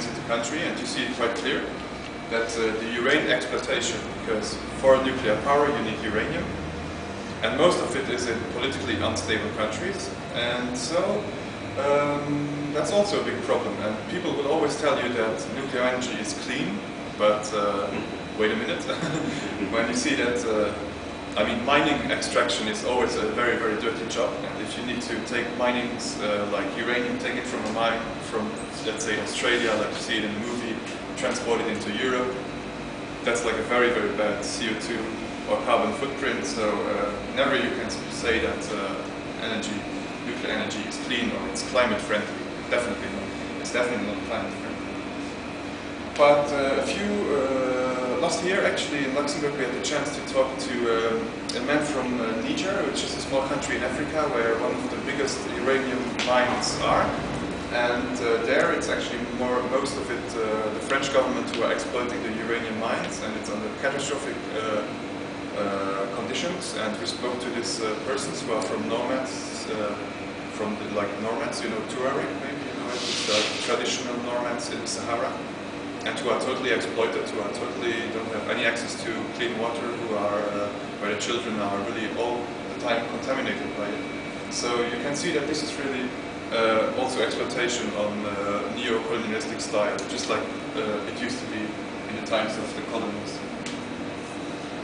visit the country, and you see it quite clear that the uranium exploitation, because for nuclear power you need uranium, and most of it is in politically unstable countries, and so that's also a big problem. And people will always tell you that nuclear energy is clean, but wait a minute. When you see that, I mean, mining extraction is always a very, very dirty job. And if you need to take minings like uranium, take it from a mine from, let's say, Australia, like you see it in the movie, transport it into Europe, that's like a very, very bad CO2 or carbon footprint. So never you can say that nuclear energy is clean or it's climate friendly. Definitely not. It's definitely not climate friendly. But last year actually in Luxembourg we had the chance to talk to a man from Niger, which is a small country in Africa where one of the biggest uranium mines are. And there it's actually most of it the French government who are exploiting the uranium mines, and it's under catastrophic conditions. And we spoke to these persons who are from nomads, like nomads, you know, Tuareg maybe, you know, it's the traditional nomads in the Sahara, and who are totally exploited, who are totally don't have any access to clean water, who are where the children are really all the time contaminated by it. So you can see that this is really also exploitation on neo-colonialistic style, just like it used to be in the times of the colonies.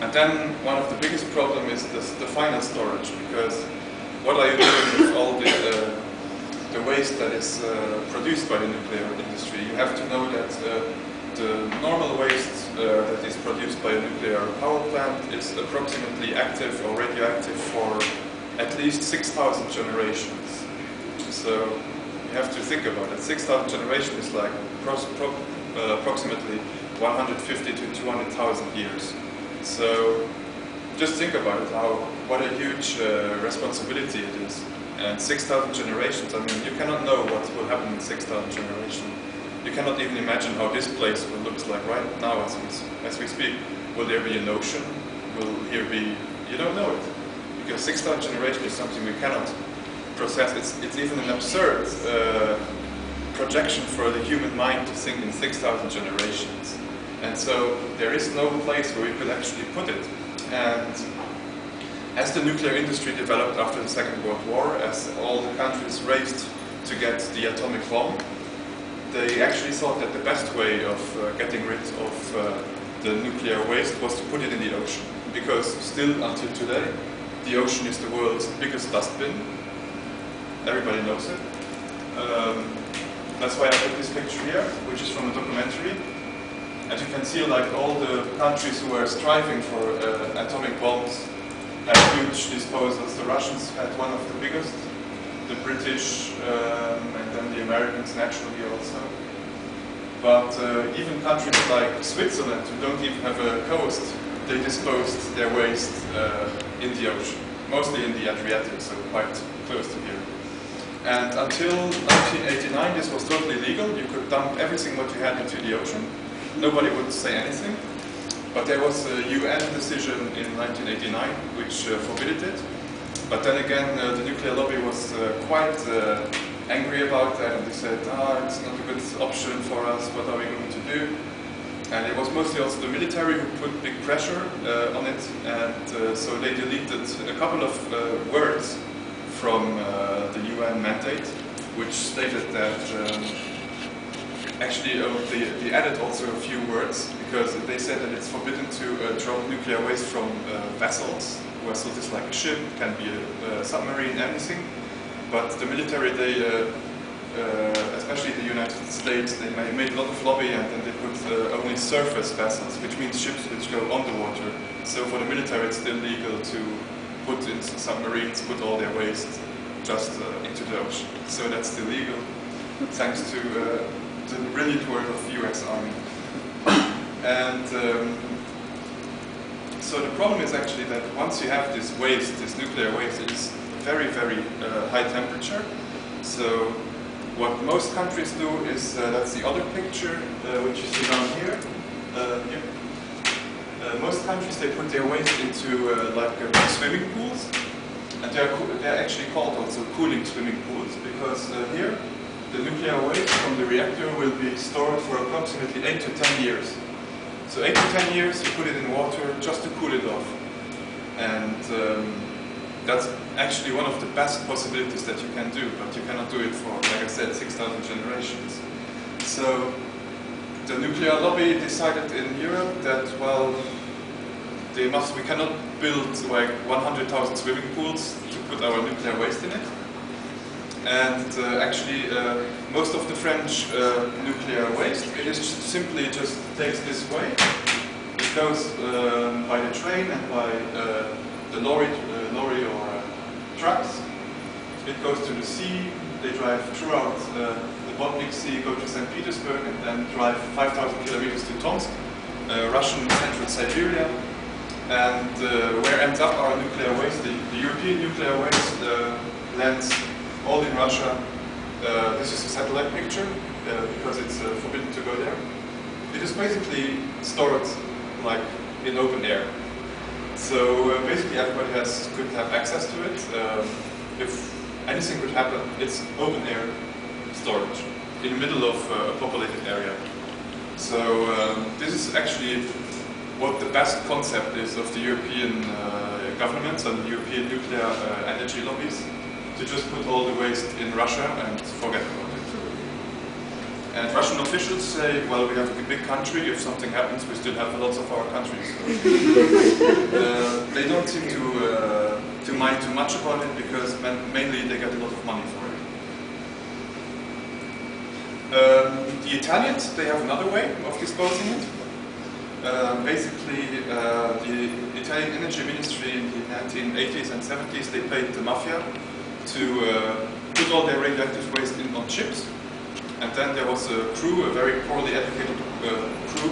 And then one of the biggest problems is the final storage, because what are you doing with all the waste that is produced by the nuclear industry? You have to know that the normal waste that is produced by a nuclear power plant is approximately active or radioactive for at least 6,000 generations. So you have to think about it. 6,000 generations is like approximately 150 to 200,000 years. So just think about it, what a huge responsibility it is. And 6,000 generations, I mean, you cannot know what will happen in 6,000 generations. You cannot even imagine how this place will look like right now as we speak. Will there be an ocean? Will here be... You don't know it. Because 6,000 generations is something we cannot process. It's even an absurd projection for the human mind to think in 6,000 generations. And so there is no place where we could actually put it. And as the nuclear industry developed after the Second World War, as all the countries raced to get the atomic bomb, they actually thought that the best way of getting rid of the nuclear waste was to put it in the ocean. Because still until today, the ocean is the world's biggest dustbin. Everybody knows it. That's why I put this picture here, which is from a documentary. As you can see, like all the countries who are striving for atomic bombs have huge disposals. The Russians had one of the biggest, the British, and then the Americans naturally also. But even countries like Switzerland, who don't even have a coast, they disposed their waste in the ocean, mostly in the Adriatic, so quite close to here. And until 1989, this was totally legal. You could dump everything what you had into the ocean. Nobody would say anything. But there was a UN decision in 1989 which forbade it. But then again, the nuclear lobby was quite angry about that, and they said, it's not a good option for us, what are we going to do? And it was mostly also the military who put big pressure on it, and so they deleted a couple of words from the UN mandate, which stated that actually they added also a few words, because they said that it's forbidden to drop nuclear waste from vessels. Vessel is like a ship, can be a submarine, anything. But the military, they, especially the United States, they made a lot of lobby, and then they put only surface vessels, which means ships which go underwater. So for the military, it's still legal to put in submarines, put all their waste just into the ocean. So that's still legal, thanks to the brilliant work of the US Army. And so the problem is actually that once you have this waste, this nuclear waste, it is very, very high temperature. So what most countries do is, that's the other picture, which you see down here. Most countries, they put their waste into like swimming pools, and they're actually called also cooling swimming pools, because here the nuclear waste from the reactor will be stored for approximately 8 to 10 years. So 8 to 10 years, you put it in water just to cool it off. And that's actually one of the best possibilities that you can do, but you cannot do it for, like I said, 6,000 generations. So the nuclear lobby decided in Europe that, well, we cannot build like 100,000 swimming pools to put our nuclear waste in it. And actually, most of the French nuclear waste, it is simply just takes this way. It goes by the train and by the lorry or trucks. It goes to the sea. They drive throughout the Baltic Sea, go to St. Petersburg, and then drive 5,000 kilometers to Tomsk, Russian central Siberia. And where ends up our nuclear waste? The European nuclear waste lands all in Russia. This is a satellite picture because it's forbidden to go there. It is basically stored like in open air. So basically everybody could have access to it. If anything could happen, it's open air storage in the middle of a populated area. So this is actually what the best concept is of the European governments and the European nuclear energy lobbies, to just put all the waste in Russia and forget about it. And Russian officials say, well, we have a big country, if something happens we still have lots of our countries. So, they don't seem to mind too much about it because mainly they get a lot of money for it. The Italians, they have another way of disposing it. Basically, the Italian energy ministry in the 1980s and 70s, they paid the mafia to put all their radioactive waste on ships. And then there was a crew, a very poorly educated crew,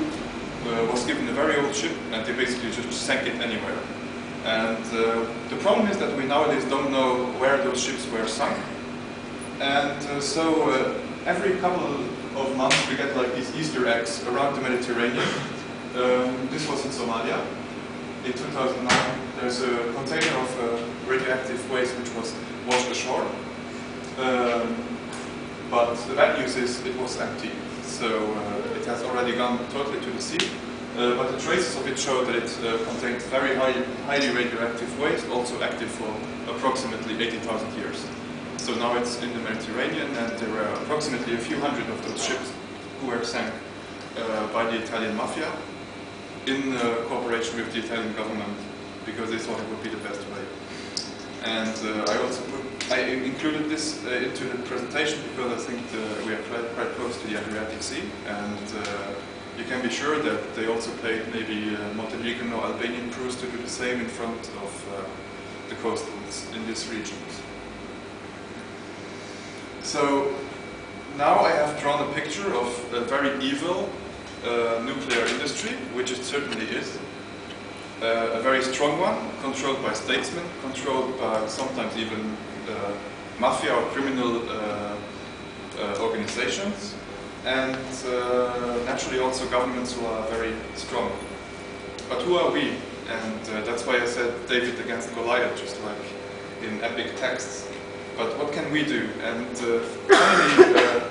was given a very old ship, and they basically just sank it anywhere. And the problem is that we nowadays don't know where those ships were sunk. And so every couple of months we get like these Easter eggs around the Mediterranean. This was in Somalia. In 2009, there's a container of radioactive waste which was washed ashore. But the bad news is it was empty. So it has already gone totally to the sea. But the traces of it show that it contained very highly radioactive waste, also active for approximately 80,000 years. So now it's in the Mediterranean, and there were approximately a few hundred of those ships who were sank by the Italian mafia in cooperation with the Italian government, because they thought it would be the best way. And I included this into the presentation because I think we are quite close to the Adriatic Sea, and you can be sure that they also paid maybe Montenegrin or Albanian crews to do the same in front of the coastals in these regions. So now I have drawn a picture of a very evil nuclear industry, which it certainly is. A very strong one, controlled by statesmen, controlled by sometimes even mafia or criminal organizations, and naturally also governments who are very strong. But who are we? And that's why I said David against Goliath, just like in epic texts. But what can we do? And finally,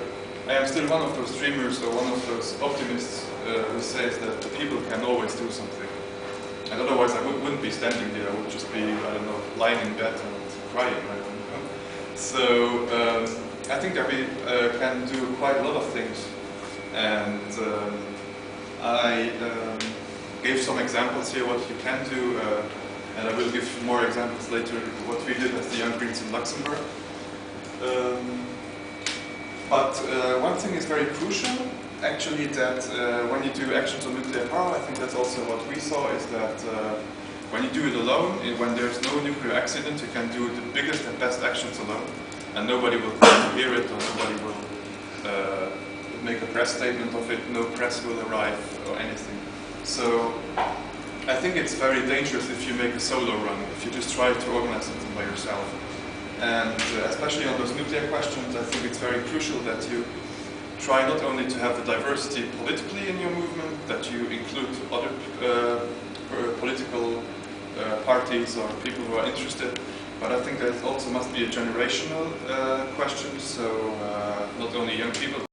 I am still one of those dreamers or one of those optimists who says that the people can always do something. And otherwise I wouldn't be standing here, I would just be, I don't know, lying in bed and crying, I don't know. So I think that we can do quite a lot of things. And I gave some examples here what you can do, and I will give more examples later what we did as the Young Greens in Luxembourg. But one thing is very crucial, actually, that when you do actions on nuclear power, I think that's also what we saw, is that when you do it alone, when there's no nuclear accident, you can do the biggest and best actions alone, and nobody will come to hear it, or nobody will make a press statement of it, no press will arrive, or anything. So I think it's very dangerous if you make a solo run, if you just try to organize something by yourself. And especially on those nuclear questions, I think it's very crucial that you try not only to have a diversity politically in your movement, that you include other political parties or people who are interested, But I think there also must be a generational question, so not only young people